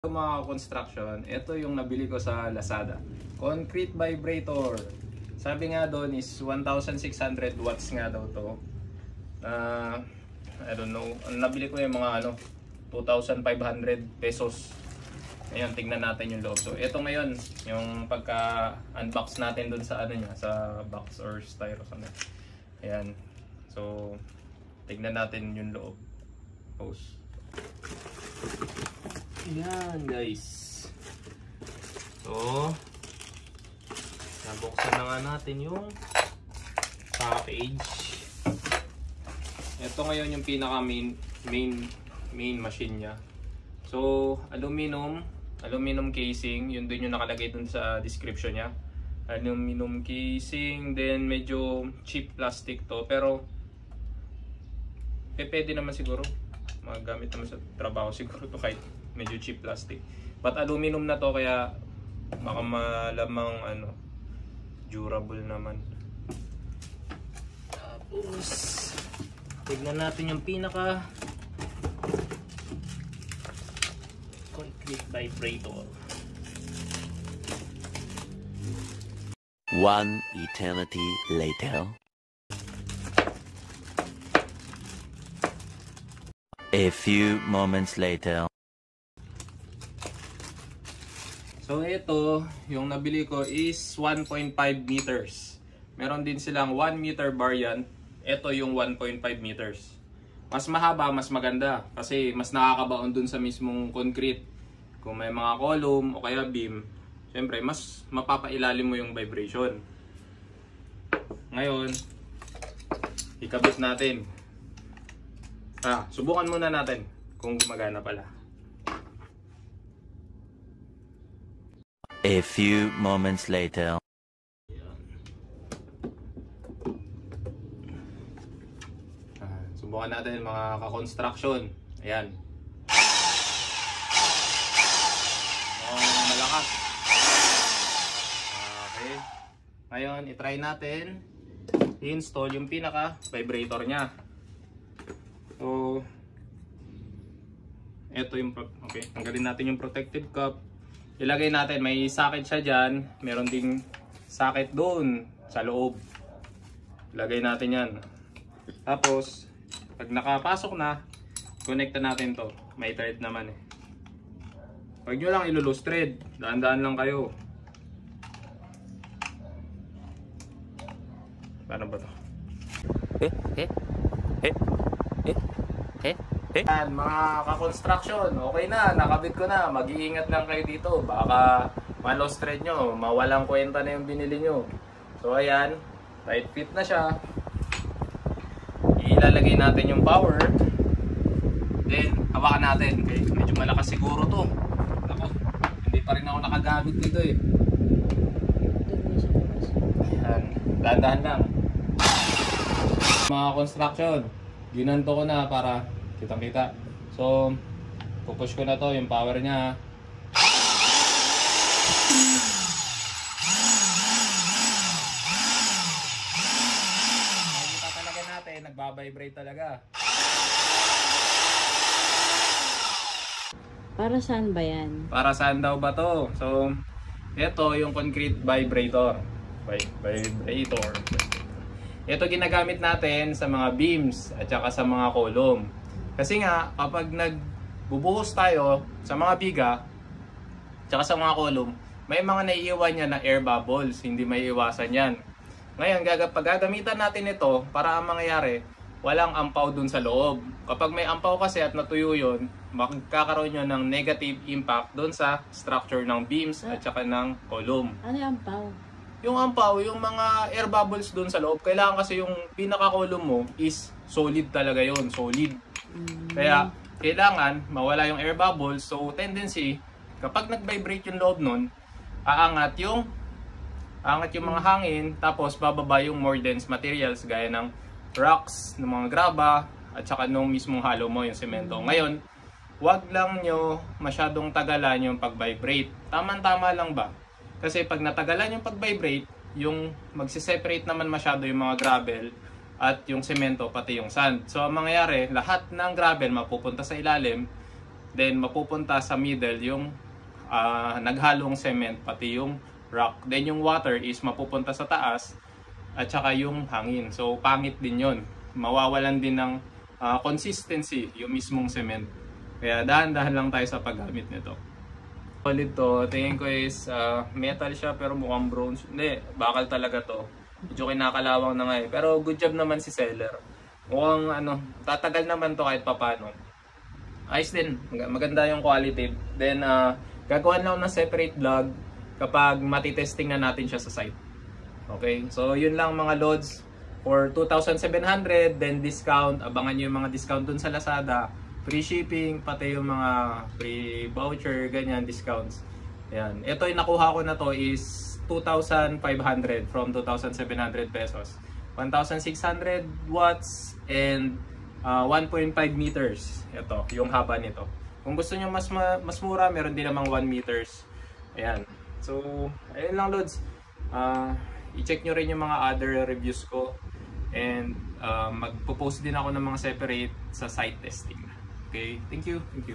Mga construction, ito yung nabili ko sa Lazada. Concrete vibrator. Sabi nga doon is 1,600 watts nga daw to. I don't know. Nabili ko yung mga 2,500 pesos. Ayun, tingnan natin yung loob. So, ito ngayon, yung pagka-unbox natin doon sa sa box or styro. Ayan. So, tingnan natin yung loob. Pause. Ayan guys. So, nabuksan na nga natin yung package. Ito ngayon yung pinaka main machine niya. So, aluminum casing, yun din yung nakalagay dun sa description niya. Aluminum casing, then medyo cheap plastic to, pero pwede naman siguro. Magamit naman sa trabaho siguro to kahit medyo cheap plastic. But aluminum na to kaya baka malamang durable naman. Tapos tignan natin yung pinaka concrete vibrator. One eternity later. A few moments later. So ito, yung nabili ko is 1.5 meters. Meron din silang 1 meter variant. Ito yung 1.5 meters. Mas mahaba, mas maganda. Kasi mas nakakabaon dun sa mismong concrete. Kung may mga column o kaya beam, syempre mas mapapailalim mo yung vibration. Ngayon, ikabit natin. Subukan muna natin kung gumagana pala. A few moments later. Subukan natin mga ka-construction. Ayan. Malakas. Okay. Ngayon, itry natin i-install yung pinaka vibrator niya. So, ito yung, okay, tanggalin natin yung protective cup. Ilagay natin, may socket siya dyan. Meron ding socket doon sa loob. Ilagay natin yan. Tapos, pag nakapasok na, connect natin to. May thread naman eh. Huwag nyo lang ilulose thread. Daan-daan lang kayo. Paano ba to? Yan, mga ka-construction, okay na, nakabit ko na. Mag-iingat lang kayo dito. Baka ma-lost thread nyo, mawalang kwenta na yung binili nyo. So ayan, tight fit na siya. Ilalagay natin yung power. Then, hawakan natin. Okay, medyo malakas siguro to. Ako, hindi pa rin ako nakagamit dito eh. Ayan, dahan-dahan lang. Mga construction, ginanto ko na para kitang-kita. So, pupush ko na to yung power niya. Makikita talaga natin, nagbabibrate talaga. Para saan ba yan? Para saan daw ba to? So, ito yung concrete vibrator. Vibrator. Ito ginagamit natin sa mga beams at saka sa mga column. Kasi nga, kapag nagbubuhos tayo sa mga biga, tsaka sa mga column, may mga naiiwan yan na air bubbles. Hindi may iwasan yan. Ngayon, pag gagamitan natin ito, para ang mangyayari, walang ampaw dun sa loob. Kapag may ampaw kasi at natuyo yun, magkakaroon yun ng negative impact dun sa structure ng beams at saka ng column. Ano yung ampaw? Yung ampaw, yung mga air bubbles dun sa loob, kailangan kasi yung pinaka-column mo is solid talaga yun, solid. Kaya, kailangan mawala yung air bubbles. So, tendency, kapag nag-vibrate yung loob nun, aangat yung mga hangin, tapos bababa yung more dense materials gaya ng rocks, ng mga graba, at saka nung mismong hollow mo, yung semento. Ngayon, wag lang nyo masyadong tagalan yung pag-vibrate. Tama-tama lang ba? Kasi pag natagalan yung pag-vibrate, yung magsiseparate naman masyado yung mga gravel at yung semento pati yung sand. So ang mangyayari, lahat ng gravel mapupunta sa ilalim, Then mapupunta sa middle yung naghalong cement pati yung rock. Then yung water is mapupunta sa taas at saka yung hangin. So pangit din yon. Mawawalan din ng consistency yung mismong cement. Kaya dahan-dahan lang tayo sa paggamit nito. Solid to, tingin ko is metal siya pero mukhang bronze. Hindi, bakal talaga to. Medyo kinakalawang na nga eh. Pero good job naman si seller. Mukhang tatagal naman to kahit papano. Ayos din, maganda yung quality. Then gagawin lang ng separate vlog kapag matitesting na natin siya sa site. Okay, so yun lang mga loads for 2,700, then discount. Abangan nyo yung mga discount dun sa Lazada. Free shipping, pati yung mga free voucher, ganyan, discounts. Yan. Ito yung nakuha ko na to is 2,500 from 2,700 pesos. 1,600 watts and 1.5 meters. Ito, yung haba nito. Kung gusto nyo mas mura, meron din namang 1 meters. Ayan. So, ayun lang loads. I-check nyo rin yung mga other reviews ko. And magpo-post din ako ng mga separate sa site testing. Okay, thank you. Thank you.